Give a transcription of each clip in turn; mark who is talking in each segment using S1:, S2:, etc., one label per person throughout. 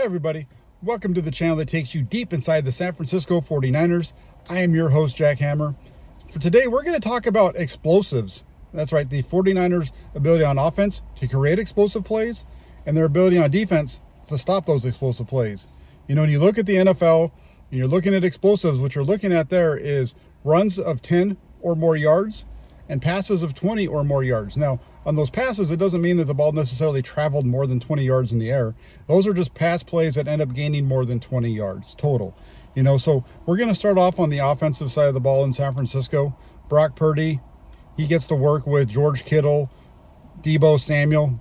S1: Hey everybody, welcome to the channel that takes you deep inside the San Francisco 49ers. I am your host, Jack Hammer. For today, we're going to talk about explosives. That's right, the 49ers' ability on offense to create explosive plays and their ability on defense to stop those explosive plays. You know, when you look at the NFL and you're looking at explosives, what you're looking at there is runs of 10 or more yards and passes of 20 or more yards. Now, on those passes, it doesn't mean that the ball necessarily traveled more than 20 yards in the air. Those are just pass plays that end up gaining more than 20 yards total. You know, so we're going to start off on the offensive side of the ball in San Francisco. Brock Purdy, he gets to work with George Kittle, Deebo Samuel,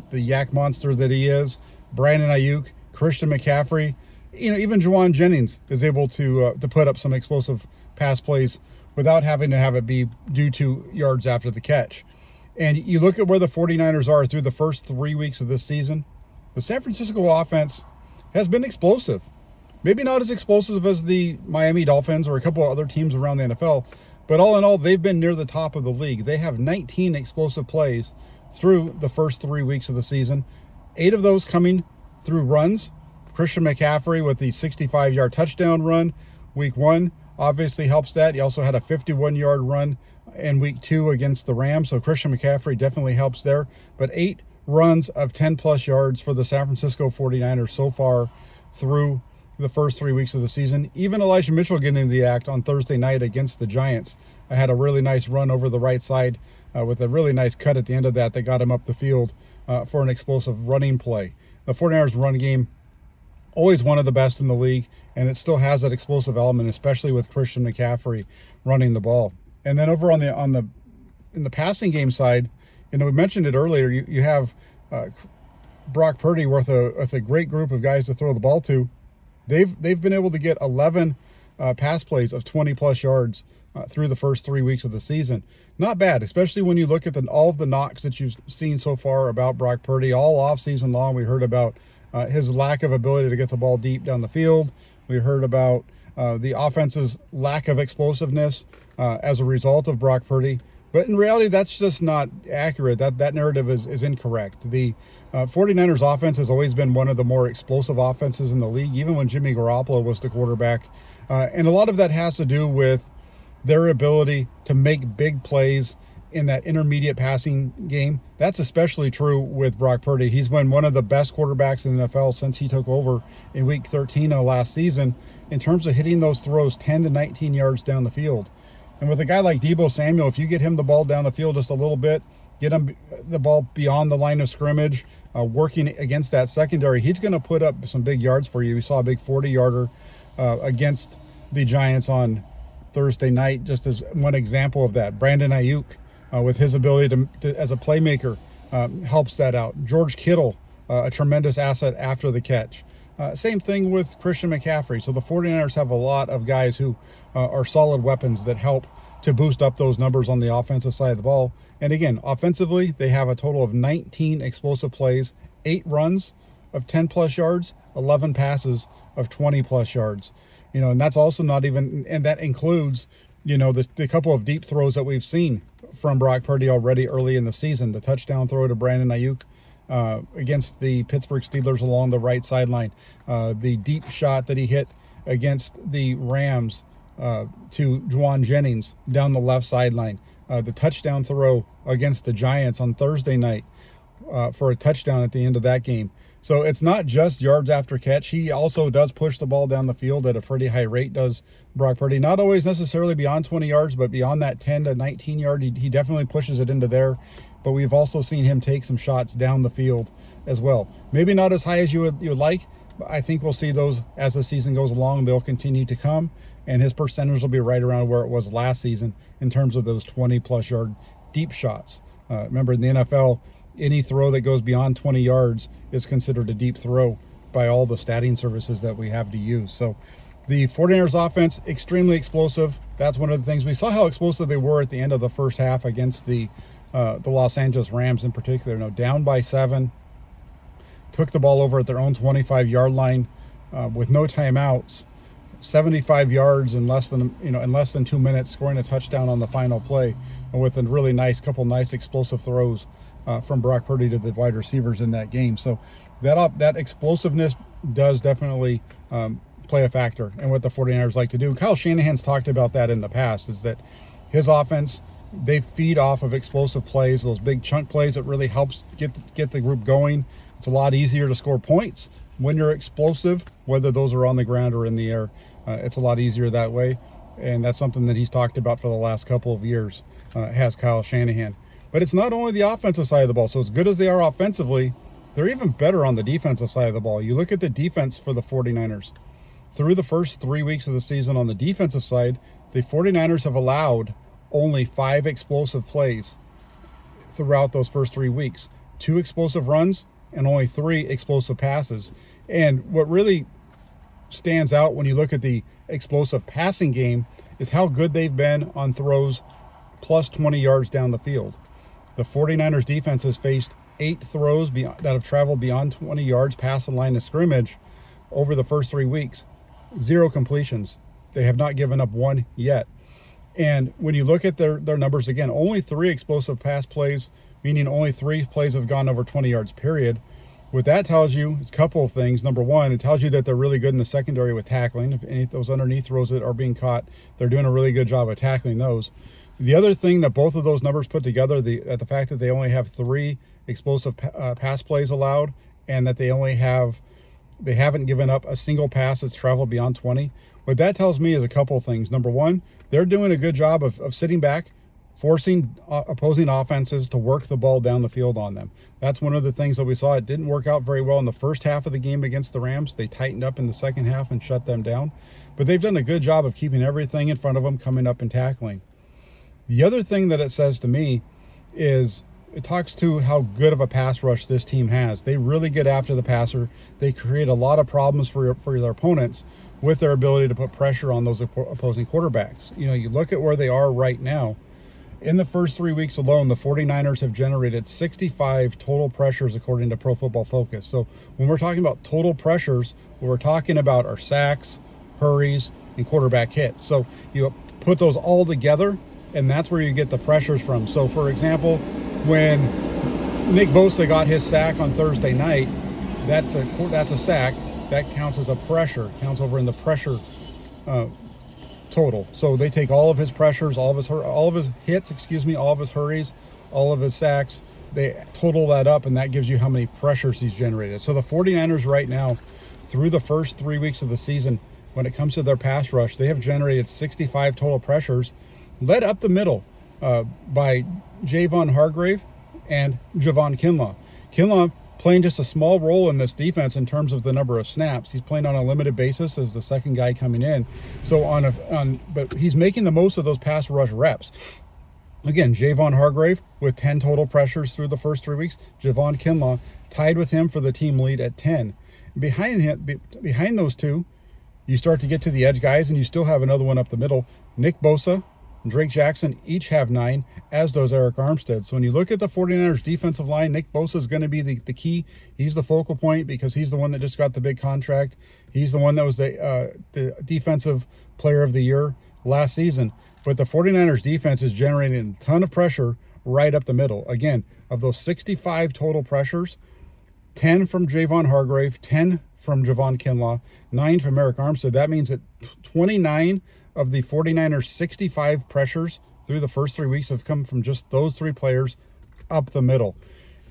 S1: the yak monster that he is, Brandon Ayuk, Christian McCaffrey. You know, even Javon Jennings is able to put up some explosive pass plays without having to have it be due to yards after the catch. And you look at where the 49ers are through the first 3 weeks of this season, the San Francisco offense has been explosive. Maybe not as explosive as the Miami Dolphins or a couple of other teams around the NFL, but all in all, they've been near the top of the league. They have 19 explosive plays through the first 3 weeks of the season, 8 of those coming through runs. Christian McCaffrey with the 65-yard touchdown run week 1 obviously helps that. He also had a 51-yard run in week 2 against the Rams, so Christian McCaffrey definitely helps there. But 8 runs of 10-plus yards for the San Francisco 49ers so far through the first 3 weeks of the season. Even Elijah Mitchell getting into the act on Thursday night against the Giants. I had a really nice run over the right side with a really nice cut at the end of that got him up the field for an explosive running play. The 49ers run game, always one of the best in the league, and it still has that explosive element, especially with Christian McCaffrey running the ball. And then over in the passing game side, you know, we mentioned it earlier, you have Brock Purdy with a great group of guys to throw the ball to. They've been able to get 11 pass plays of 20-plus yards through the first 3 weeks of the season. Not bad, especially when you look at all of the knocks that you've seen so far about Brock Purdy. All offseason long, we heard about his lack of ability to get the ball deep down the field. We heard about the offense's lack of explosiveness as a result of Brock Purdy. But in reality, that's just not accurate. That narrative is incorrect. The 49ers offense has always been one of the more explosive offenses in the league, even when Jimmy Garoppolo was the quarterback. And a lot of that has to do with their ability to make big plays in that intermediate passing game. That's especially true with Brock Purdy. He's been one of the best quarterbacks in the NFL since he took over in week 13 of last season in terms of hitting those throws 10 to 19 yards down the field. And with a guy like Deebo Samuel, if you get him the ball down the field just a little bit, get him the ball beyond the line of scrimmage, working against that secondary, he's going to put up some big yards for you. We saw a big 40-yarder against the Giants on Thursday night, just as one example of that. Brandon Ayuk, with his ability to as a playmaker, helps that out. George Kittle, a tremendous asset after the catch. Same thing with Christian McCaffrey. So the 49ers have a lot of guys who are solid weapons that help to boost up those numbers on the offensive side of the ball. And again, offensively, they have a total of 19 explosive plays, 8 runs of 10-plus yards, 11 passes of 20-plus yards. You know, and that's also not even, and that includes, you know, the couple of deep throws that we've seen from Brock Purdy already early in the season. The touchdown throw to Brandon Ayuk against the Pittsburgh Steelers along the right sideline. The deep shot that he hit against the Rams to Javon Jennings down the left sideline. The touchdown throw against the Giants on Thursday night for a touchdown at the end of that game. So it's not just yards after catch. He also does push the ball down the field at a pretty high rate, does Brock Purdy. Not always necessarily beyond 20 yards, but beyond that 10 to 19 yard, he definitely pushes it into there. But we've also seen him take some shots down the field as well. Maybe not as high as you would like, but I think we'll see those as the season goes along. They'll continue to come, and his percentage will be right around where it was last season in terms of those 20-plus yard deep shots. Remember, in the NFL, any throw that goes beyond 20 yards is considered a deep throw by all the statting services that we have to use. So the 49ers offense, extremely explosive. That's one of the things. We saw how explosive they were at the end of the first half against the Los Angeles Rams in particular. You know, down by 7, took the ball over at their own 25-yard line with no timeouts, 75 yards in less than 2 minutes, scoring a touchdown on the final play with a couple nice explosive throws from Brock Purdy to the wide receivers in that game. So that explosiveness does definitely play a factor in what the 49ers like to do. Kyle Shanahan's talked about that in the past, is that his offense, they feed off of explosive plays, those big chunk plays that really helps get the group going. It's a lot easier to score points when you're explosive, whether those are on the ground or in the air. It's a lot easier that way, and that's something that he's talked about for the last couple of years, has Kyle Shanahan. But it's not only the offensive side of the ball. So as good as they are offensively, they're even better on the defensive side of the ball. You look at the defense for the 49ers. Through the first 3 weeks of the season on the defensive side, the 49ers have allowed only 5 explosive plays throughout those first 3 weeks. 2 explosive runs and only 3 explosive passes. And what really stands out when you look at the explosive passing game is how good they've been on throws plus 20 yards down the field. The 49ers defense has faced 8 throws that have traveled beyond 20 yards past the line of scrimmage over the first 3 weeks. 0 completions. They have not given up 1 yet. And when you look at their numbers, again, only 3 explosive pass plays, meaning only 3 plays have gone over 20 yards, period. What that tells you is a couple of things. Number one, it tells you that they're really good in the secondary with tackling. If any of those underneath throws that are being caught, they're doing a really good job of tackling those. The other thing that both of those numbers put together, the fact that they only have 3 explosive pass plays allowed, and that they haven't given up a single pass that's traveled beyond 20. What that tells me is a couple of things. Number one, they're doing a good job of sitting back, forcing opposing offenses to work the ball down the field on them. That's one of the things that we saw. It didn't work out very well in the first half of the game against the Rams. They tightened up in the second half and shut them down. But they've done a good job of keeping everything in front of them coming up and tackling. The other thing that it says to me is it talks to how good of a pass rush this team has. They really get after the passer. They create a lot of problems for their opponents with their ability to put pressure on those opposing quarterbacks. You know, you look at where they are right now. In the first 3 weeks alone, the 49ers have generated 65 total pressures according to Pro Football Focus. So when we're talking about total pressures, what we're talking about are sacks, hurries, and quarterback hits. So you put those all together, and that's where you get the pressures from. So for example, when Nick Bosa got his sack on Thursday night, that's a sack. That counts as a pressure, counts over in the pressure total. So they take all of his pressures, all of his hits, all of his hurries, all of his sacks. They total that up, and that gives you how many pressures he's generated. So the 49ers right now, through the first 3 weeks of the season, when it comes to their pass rush, they have generated 65 total pressures, led up the middle by Javon Hargrave and Javon Kinlaw. Kinlaw playing just a small role in this defense in terms of the number of snaps. He's playing on a limited basis as the second guy coming in. So but he's making the most of those pass rush reps. Again, Javon Hargrave with 10 total pressures through the first 3 weeks. Javon Kinlaw tied with him for the team lead at 10. Behind those two, you start to get to the edge guys, and you still have another one up the middle. Nick Bosa and Drake Jackson each have 9, as does Eric Armstead. So when you look at the 49ers defensive line, Nick Bosa is going to be the key. He's the focal point because he's the one that just got the big contract. He's the one that was the defensive player of the year last season. But the 49ers defense is generating a ton of pressure right up the middle. Again, of those 65 total pressures, 10 from Javon Hargrave, 10 from Javon Kinlaw, 9 from Eric Armstead. That means that 29 of the 49ers' 65 pressures through the first 3 weeks have come from just those 3 players up the middle.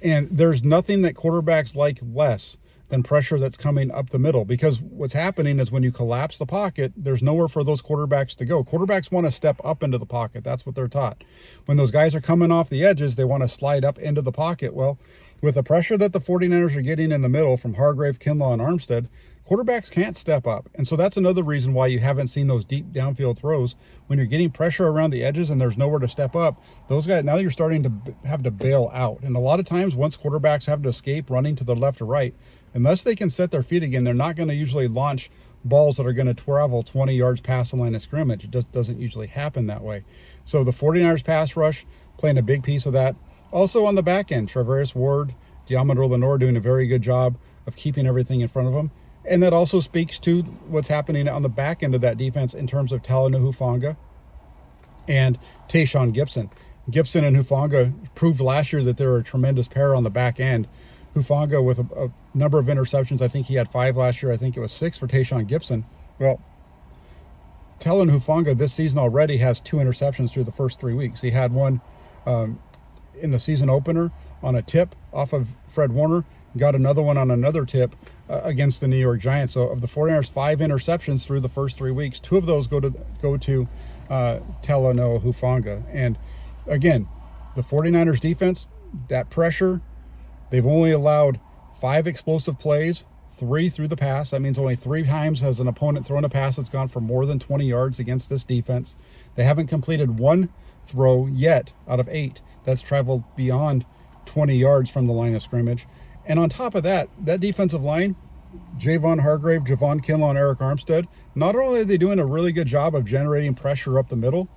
S1: And there's nothing that quarterbacks like less than pressure that's coming up the middle, because what's happening is when you collapse the pocket, there's nowhere for those quarterbacks to go. Quarterbacks want to step up into the pocket. That's what they're taught. When those guys are coming off the edges, they want to slide up into the pocket. Well, with the pressure that the 49ers are getting in the middle from Hargrave, Kinlaw, and Armstead, quarterbacks can't step up. And so that's another reason why you haven't seen those deep downfield throws. When you're getting pressure around the edges and there's nowhere to step up, those guys, now you're starting to have to bail out. And a lot of times, once quarterbacks have to escape running to the left or right, unless they can set their feet again, they're not going to usually launch balls that are going to travel 20 yards past the line of scrimmage. It just doesn't usually happen that way. So the 49ers pass rush playing a big piece of that. Also on the back end, Travaris Ward, Diamondro Lenore doing a very good job of keeping everything in front of them. And that also speaks to what's happening on the back end of that defense in terms of Talanoa Hufanga and Tayshaun Gibson. Gibson and Hufanga proved last year that they're a tremendous pair on the back end. Hufanga with a number of interceptions. I think he had 5 last year. I think it was 6 for Tayshaun Gibson. Well, Talon Hufanga this season already has 2 interceptions through the first 3 weeks. He had one in the season opener on a tip off of Fred Warner, got another one on another tip against the New York Giants. So of the 49ers, 5 interceptions through the first 3 weeks. 2 of those go to Talanoa Hufanga. And again, the 49ers defense, that pressure, they've only allowed 5 explosive plays, 3 through the pass. That means only 3 times has an opponent thrown a pass that's gone for more than 20 yards against this defense. They haven't completed 1 throw yet out of 8 that's traveled beyond 20 yards from the line of scrimmage. And on top of that, that defensive line, Javon Hargrave, Javon Kinlaw, and Eric Armstead, not only are they doing a really good job of generating pressure up the middle,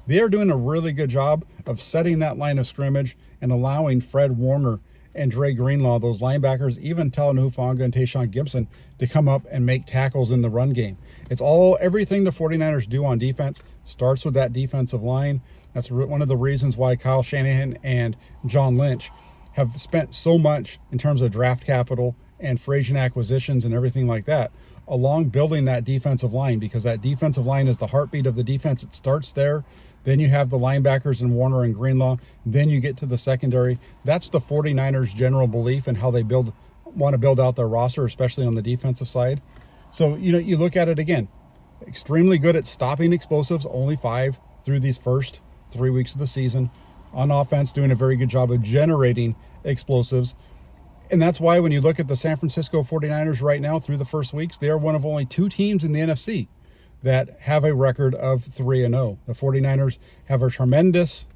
S1: they are doing a really good job of setting that line of scrimmage and allowing Fred Warner and Dre Greenlaw, those linebackers, even Talanoa Hufanga and Tayshaun Gibson, to come up and make tackles in the run game. It's everything the 49ers do on defense starts with that defensive line. That's one of the reasons why Kyle Shanahan and John Lynch have spent so much in terms of draft capital and free agent acquisitions and everything like that along building that defensive line, because that defensive line is the heartbeat of the defense. It starts there. Then you have the linebackers in Warner and Greenlaw. Then you get to the secondary. That's the 49ers' general belief and how they want to build out their roster, especially on the defensive side. So, you look at it again, extremely good at stopping explosives, only 5 through these first 3 weeks of the season. On offense, doing a very good job of generating explosives. And that's why when you look at the San Francisco 49ers right now through the first weeks, they are one of only 2 teams in the NFC that have a record of 3-0. The 49ers have a tremendous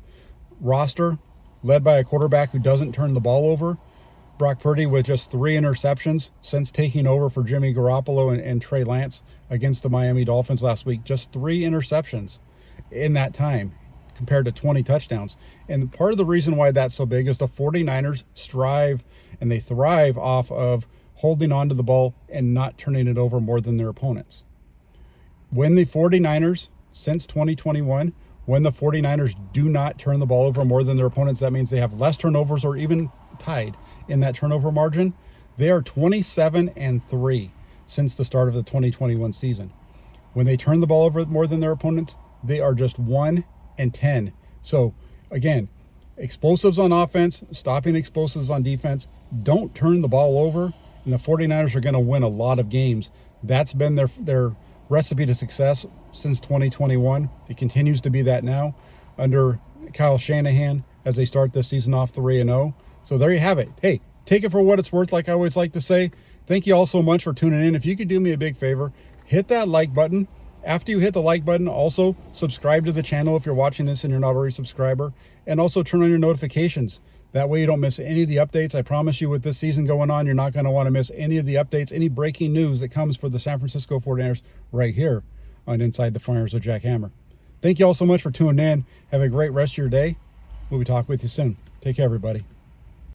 S1: roster led by a quarterback who doesn't turn the ball over. Brock Purdy with just 3 interceptions since taking over for Jimmy Garoppolo and Trey Lance against the Miami Dolphins last week. Just 3 interceptions in that time compared to 20 touchdowns. And part of the reason why that's so big is the 49ers strive and they thrive off of holding on to the ball and not turning it over more than their opponents. When the 49ers, since 2021, when the 49ers do not turn the ball over more than their opponents, that means they have less turnovers or even tied in that turnover margin. They are 27-3 since the start of the 2021 season. When they turn the ball over more than their opponents, they are just 1-10. So again, explosives on offense, stopping explosives on defense. Don't turn the ball over, and the 49ers are going to win a lot of games. That's been their recipe to success since 2021. It continues to be that now under Kyle Shanahan as they start this season off 3-0. So there you have it. Hey, take it for what it's worth, like I always like to say. Thank you all so much for tuning in. If you could do me a big favor, hit that like button. After you hit the like button, also subscribe to the channel if you're watching this and you're not already a subscriber, and also turn on your notifications. That way you don't miss any of the updates. I promise you, with this season going on, you're not going to want to miss any of the updates, any breaking news that comes for the San Francisco 49ers right here on Inside the 49ers with Jack Hammer. Thank you all so much for tuning in. Have a great rest of your day. We'll be talking with you soon. Take care, everybody.